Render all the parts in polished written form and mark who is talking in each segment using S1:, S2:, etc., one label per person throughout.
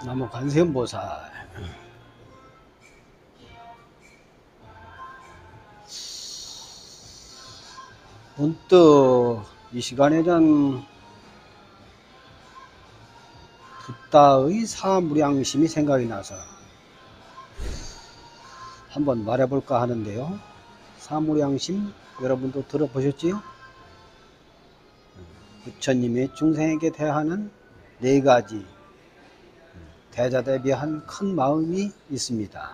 S1: 나무 관세음보살. 문득 이 시간에는 붓다의 사무량심이 생각이 나서 한번 말해볼까 하는데요. 사무량심 여러분도 들어보셨지요? 부처님의 중생에게 대하는 네 가지 대자대비한 큰 마음이 있습니다.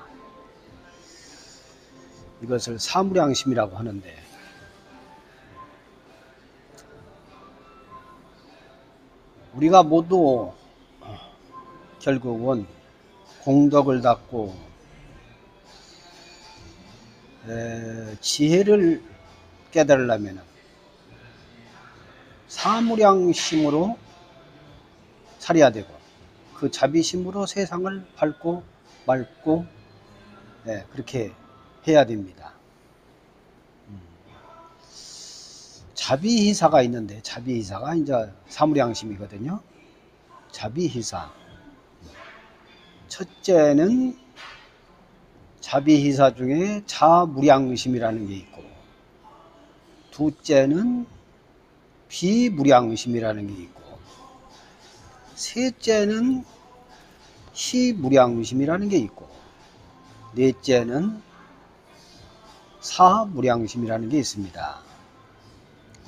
S1: 이것을 사무량심이라고 하는데, 우리가 모두 결국은 공덕을 닦고 지혜를 깨달으려면 사무량심으로 살아야 되고, 그 자비심으로 세상을 밝고 맑고 그렇게 해야 됩니다. 자비희사가 있는데, 자비희사가 이제 사무량심이거든요. 자비희사. 첫째는 자비희사 중에 자무량심이라는 게 있고, 둘째는 비무량심이라는 게 있고, 셋째는 희무량심이라는 게 있고, 넷째는 사무량심이라는 게 있습니다.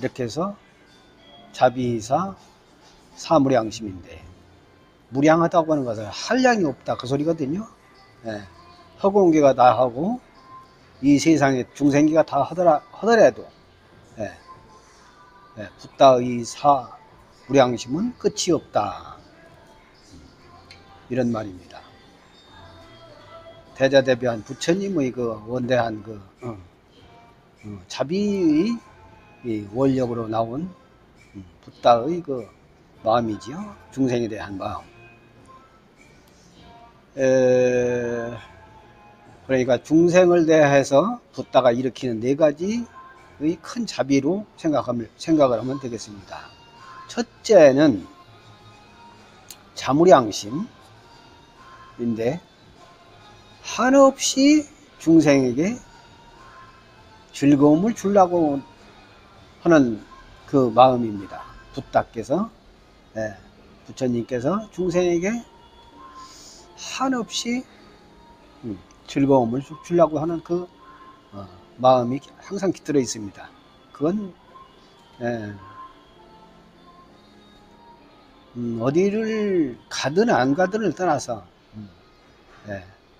S1: 이렇게 해서 자비희사, 사무량심인데, 무량하다고 하는 것은 한량이 없다 그 소리거든요. 허공계가 다 하고 이 세상에 중생기가 다 하더라도 붓다의 사무량심은 끝이 없다, 이런 말입니다. 대자대비한 부처님의 그 원대한 그 자비의 원력으로 나온 붓다의 그 마음이지요. 중생에 대한 마음. 그러니까 중생을 대해서 붓다가 일으키는 네 가지의 큰 자비로 생각을 하면 되겠습니다. 첫째는 자무량심인데, 한없이 중생에게 즐거움을 주려고 하는 그 마음입니다. 붓다께서, 부처님께서 중생에게 한없이 즐거움을 주려고 하는 그 마음이 항상 깃들어 있습니다. 그건 어디를 가든 안 가든을 떠나서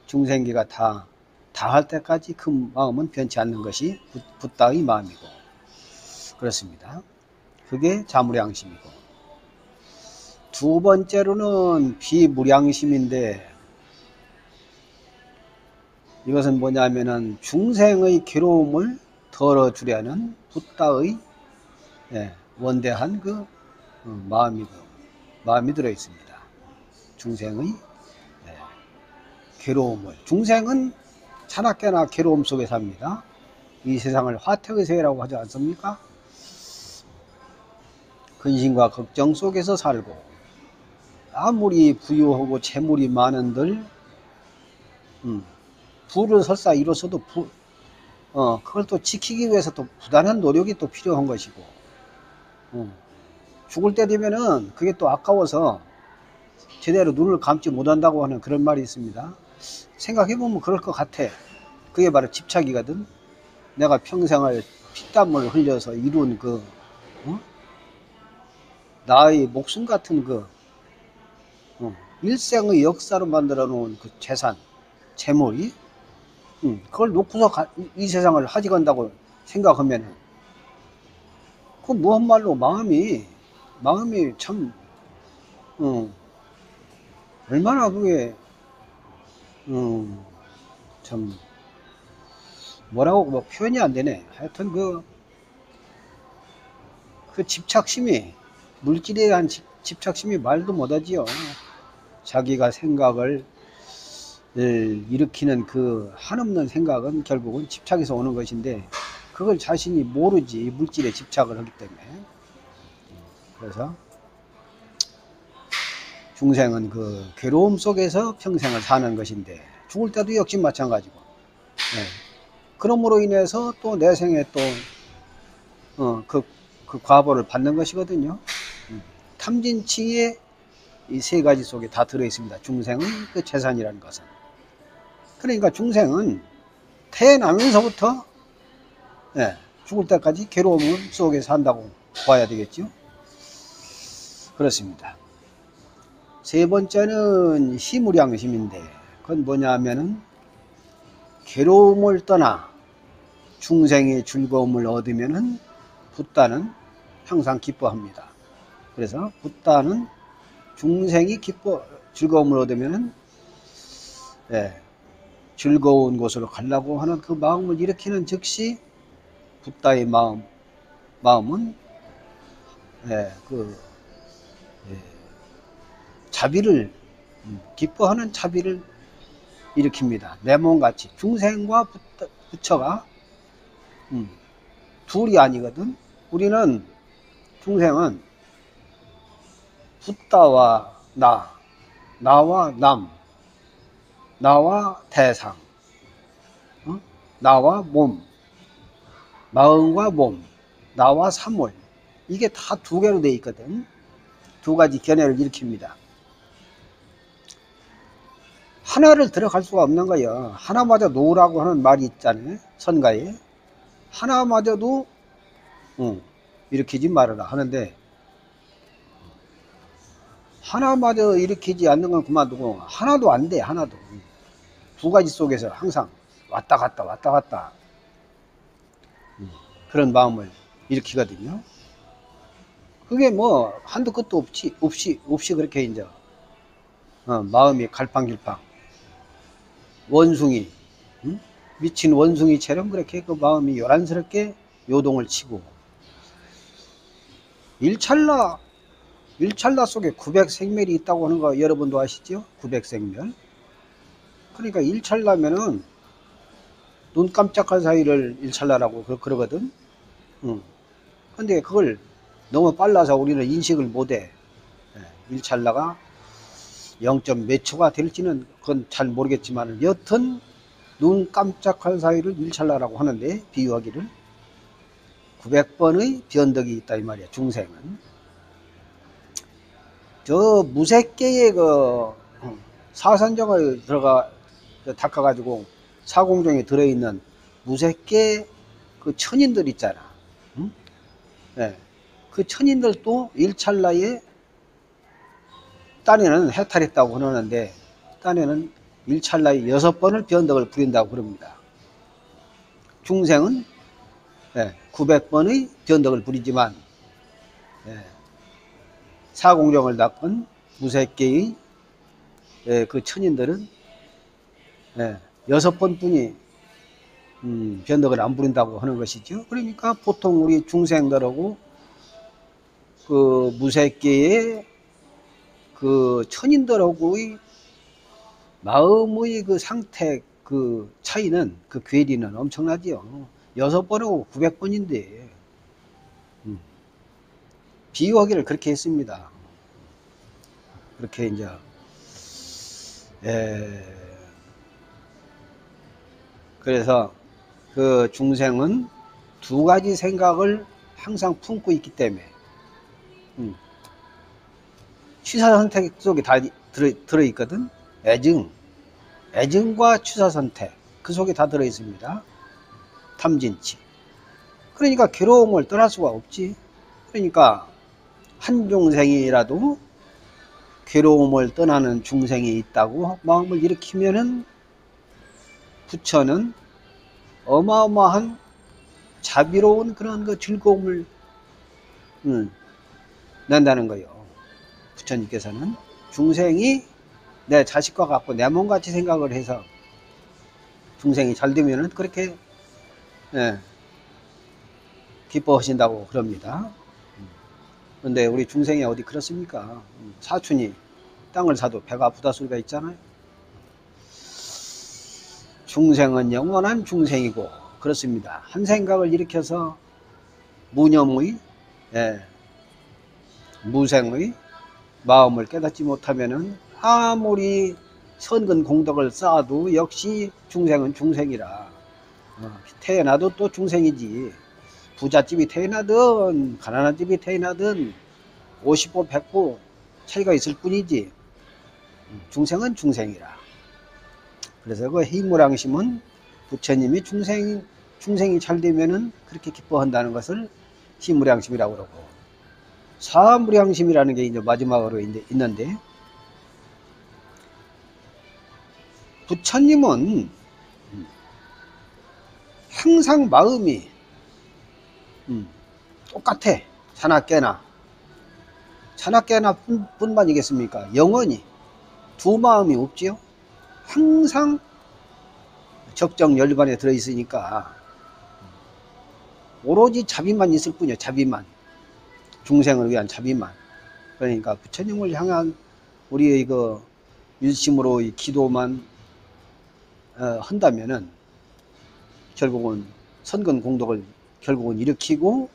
S1: 중생기가 다 할 때까지 그 마음은 변치 않는 것이 붓다의 마음이고, 그렇습니다. 그게 자무량심이고, 두 번째로는 비무량심인데, 이것은 뭐냐면은 중생의 괴로움을 덜어주려는 붓다의 원대한 그 마음이 들어 있습니다. 중생의 괴로움을, 중생은 차나깨나 괴로움 속에 삽니다. 이 세상을 화택의 세계라고 하지 않습니까? 근심과 걱정 속에서 살고, 아무리 부유하고 재물이 많은들 부를 설사 이뤄서도 그걸 또 지키기 위해서 또 부단한 노력이 또 필요한 것이고, 죽을 때 되면은 그게 또 아까워서 제대로 눈을 감지 못한다고 하는 그런 말이 있습니다. 생각해보면 그럴 것 같아. 그게 바로 집착이거든. 내가 평생을 피땀을 흘려서 이룬 그 나의 목숨 같은 그 일생의 역사로 만들어 놓은 그 재산, 재물이 그걸 놓고서 이 세상을 하직한다고 생각하면, 그 무슨 말로 마음이 참 얼마나 그게 참 뭐라고 뭐 표현이 안 되네. 하여튼 그 집착심이, 물질에 대한 집착심이 말도 못하지요. 자기가 생각을 일으키는 그 한없는 생각은 결국은 집착에서 오는 것인데, 그걸 자신이 모르지, 물질에 집착을 하기 때문에. 그래서 중생은 그 괴로움 속에서 평생을 사는 것인데 죽을 때도 역시 마찬가지고 그러므로 인해서 또 내 생에 또 그 과보를 받는 것이거든요. 탐진치의 이 세 가지 속에 다 들어있습니다. 중생은 그 재산이라는 것은. 그러니까 중생은 태어나면서부터 죽을 때까지 괴로움 속에 산다고 봐야 되겠죠. 그렇습니다. 세 번째는 희무량심인데 그건 뭐냐 하면은 괴로움을 떠나 중생의 즐거움을 얻으면은 붓다는 항상 기뻐합니다. 그래서 붓다는 중생이 즐거움을 얻으면은 즐거운 곳으로 가려고 하는 그 마음을 일으키는 즉시 붓다의 마음은 자비를 기뻐하는 자비를 일으킵니다. 내 몸같이 중생과 부처가 둘이 아니거든. 우리는 중생은 붓다와 나와 남, 나와 대상, 나와 몸, 마음과 몸, 나와 삼월, 이게 다 두 개로 되어 있거든. 두 가지 견해를 일으킵니다. 하나를 들어갈 수가 없는 거예요. 하나마저 놓으라고 하는 말이 있잖아요. 선가에. 하나마저도 일으키지 말아라 하는데 하나마저 일으키지 않는 건 그만두고 하나도 안 돼. 하나도. 두 가지 속에서 항상 왔다 갔다 그런 마음을 일으키거든요. 그게 뭐 한도 끝도 없이 그렇게 이제 마음이 갈팡질팡 원숭이 미친 원숭이처럼 그렇게 그 마음이 요란스럽게 요동을 치고 일찰나 속에 900생멸이 있다고 하는 거 여러분도 아시죠? 900생멸. 그러니까 일찰나면은 눈 깜짝할 사이를 일찰나라고 그러거든. 근데 그걸 너무 빨라서 우리는 인식을 못해. 일찰나가 0. 몇 초가 될지는 그건 잘 모르겠지만 여튼 눈 깜짝할 사이를 일찰나라고 하는데 비유하기를 900번의 변덕이 있다 이 말이야. 중생은 저 무색계의 그 사선정을 닦아가지고 사공정에 들어있는 무색계 그 천인들 있잖아. 그 천인들도 일찰나에 딴에는 해탈했다고 그러는데 딴에는 일찰나에 6번을 변덕을 부린다고 그럽니다. 중생은 900번의 변덕을 부리지만 사공정을 닦은 무색계의 그 천인들은 6번뿐이 변덕을 안 부린다고 하는 것이죠. 그러니까 보통 우리 중생들하고 그 무색계의 그 천인들하고의 마음의 그 상태 그 차이는 그 괴리는 엄청나지요. 6번하고 900번인데 비유하기를 그렇게 했습니다. 그렇게 이제 그래서 그 중생은 두 가지 생각을 항상 품고 있기 때문에 취사선택 속에 다 들어있거든. 애증과 취사선택 그 속에 다 들어있습니다. 탐진치. 그러니까 괴로움을 떠날 수가 없지. 그러니까 한 중생이라도 괴로움을 떠나는 중생이 있다고 마음을 일으키면은 부처는 어마어마한 자비로운 그런 그 즐거움을 낸다는 거예요. 부처님께서는 중생이 내 자식과 같고 내 몸같이 생각을 해서 중생이 잘 되면은 그렇게 기뻐하신다고 그럽니다. 그런데 우리 중생이 어디 그렇습니까? 사촌이 땅을 사도 배가 아프다 소리가 있잖아요. 중생은 영원한 중생이고 그렇습니다. 한 생각을 일으켜서 무념의 무생의 마음을 깨닫지 못하면은 아무리 선근 공덕을 쌓아도 역시 중생은 중생이라. 태어나도 또 중생이지. 부잣집이 태어나든 가난한 집이 태어나든 50보 100보 차이가 있을 뿐이지 중생은 중생이라. 그래서 그 희무량심은 부처님이 중생이 잘 되면은 그렇게 기뻐한다는 것을 희무량심이라고 그러고, 사무량심이라는 게 이제 마지막으로 있는데, 부처님은 항상 마음이 똑같아. 자나 깨나 뿐만이겠습니까? 영원히 두 마음이 없지요. 항상 적정열반에 들어있으니까 오로지 자비만 있을 뿐이에요. 자비만. 중생을 위한 자비만. 그러니까 부처님을 향한 우리의 그 일심으로 이 기도만 한다면은 결국은 선근 공덕을 결국은 일으키고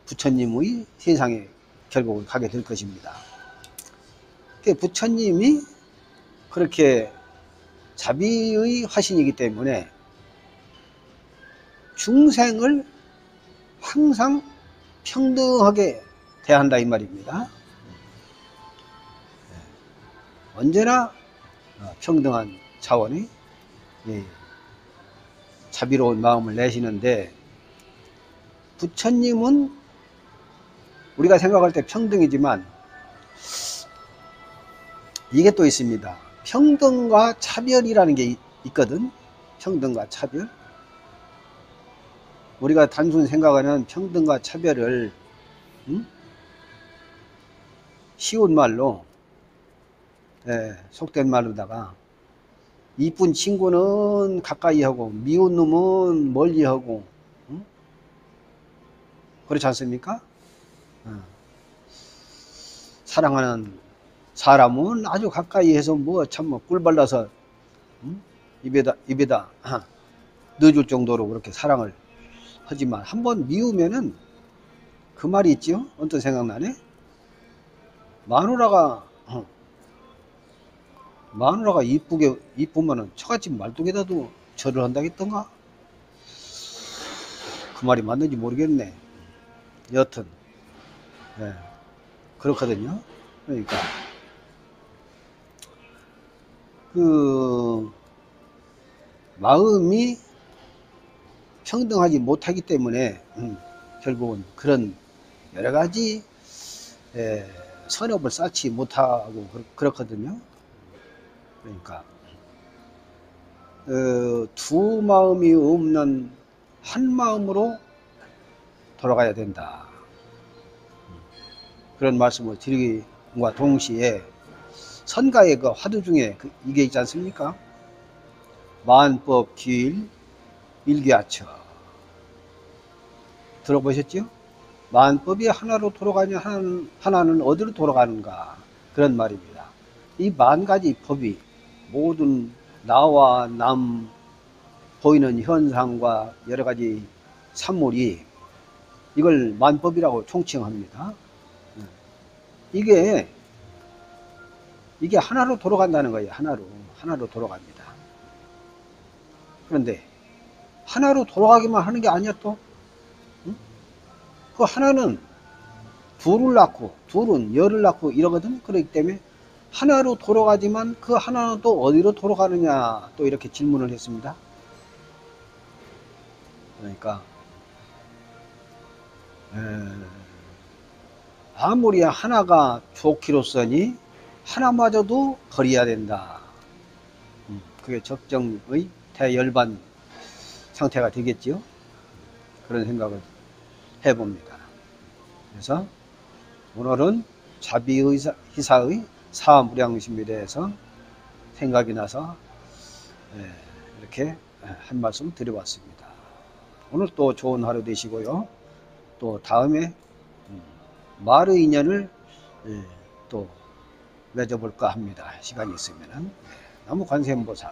S1: 부처님의 세상에 결국은 가게 될 것입니다. 부처님이 그렇게 자비의 화신이기 때문에 중생을 항상 평등하게 대한다 이 말입니다. 언제나 평등한 차원의 자비로운 마음을 내시는데, 부처님은 우리가 생각할 때 평등이지만 이게 또 있습니다. 평등과 차별이라는 게 있거든. 평등과 차별. 우리가 단순히 생각하는 평등과 차별을 쉬운 말로 속된 말로다가 이쁜 친구는 가까이 하고 미운 놈은 멀리 하고 그렇지 않습니까? 사랑하는 사람은 아주 가까이 해서 뭐 참 꿀 발라서 입에다 넣어줄 정도로 그렇게 사랑을 하지만 한번 미우면은 그 말이 있죠. 언뜻 생각나네. 마누라가 이쁘면은 처갓집 말뚝에다도 절을 한다겠던가? 그 말이 맞는지 모르겠네. 여튼 그렇거든요. 그러니까 그 마음이 평등하지 못하기 때문에 결국은 그런 여러 가지 선업을 쌓지 못하고 그렇거든요. 그러니까 두 마음이 없는 한 마음으로 돌아가야 된다. 그런 말씀을 드리기와 동시에 선가의 그 화두 중에 이게 있지 않습니까? 만법 길 일기하처. 들어보셨죠? 만법이 하나로 돌아가냐 하나는 어디로 돌아가는가, 그런 말입니다. 이 만 가지 법이 모든 나와 남 보이는 현상과 여러 가지 산물이 이걸 만법이라고 총칭합니다. 이게 하나로 돌아간다는 거예요. 하나로 돌아갑니다. 그런데 하나로 돌아가기만 하는 게 아니야. 또 그 하나는 둘을 낳고 둘은 열을 낳고 이러거든. 그렇기 때문에 하나로 돌아가지만 그 하나는 또 어디로 돌아가느냐, 또 이렇게 질문을 했습니다. 그러니까 아무리 하나가 좋기로서니 하나마저도 버려야 된다. 그게 적정의 대열반 상태가 되겠지요. 그런 생각을 해봅니다. 그래서 오늘은 자비희사의 사무량심에 대해서 생각이 나서 이렇게 한 말씀 드려봤습니다. 오늘 또 좋은 하루 되시고요. 또 다음에 말의 인연을 또 맺어볼까 합니다. 시간이 있으면은. 나무 관세음보살